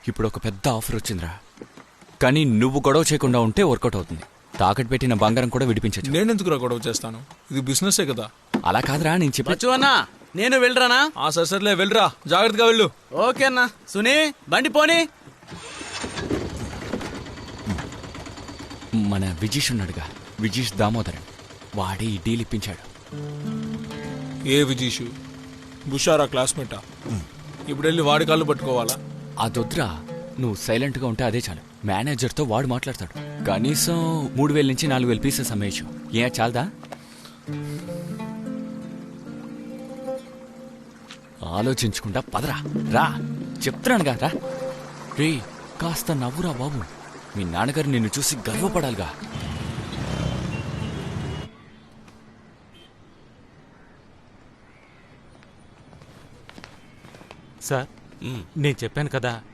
ఇప్పుడు ఒక పెద్ద ఆఫర్ వచ్చిందిరా. కానీ నువ్వు గొడవ చేయకుండా ఉంటే వర్కౌట్ అవుతుంది. తాకట్టు పెట్టిన బంగారం కూడా విడిపించచ్చు. నేనెందుకురా గొడవ చేస్తాను? ఇది బిజినెస్సే కదా. అలా కాదురా నేను చెప్పి. బచ్చు అన్నా, నేను వెళ్ళరానా? సర్లే వెళ్ళరా, జాగ్రత్తగా వెళ్ళు. ఓకే అన్నా. సునీ, బండి పోనీ. మన విజీష్ ఉన్నాడుగా, విజీష్ దామోదరన్, వాడే ఈ డీల్ ఇప్పించాడు. ఏ విజీషు? బుషారా క్లాస్మేటా? ఇప్పుడు వెళ్ళి వాడి కాళ్ళు పట్టుకోవాలా? అదొద్దురా, నువ్వు సైలెంట్గా ఉంటే అదే చాలు. మేనేజర్తో వాడు మాట్లాడతాడు. కనీసం 3000 నుంచి 4000 పీసెస్ అమ్మేయచ్చు. ఏ చాలదా? ఆలోచించకుండా పదరా, రా చెప్తున్నానుగా, రా. రే కాస్త నవ్వురా బాబు, మీ నాన్నగారు నిన్ను చూసి గర్వపడాలిగా. సార్, నేను చెప్పాను కదా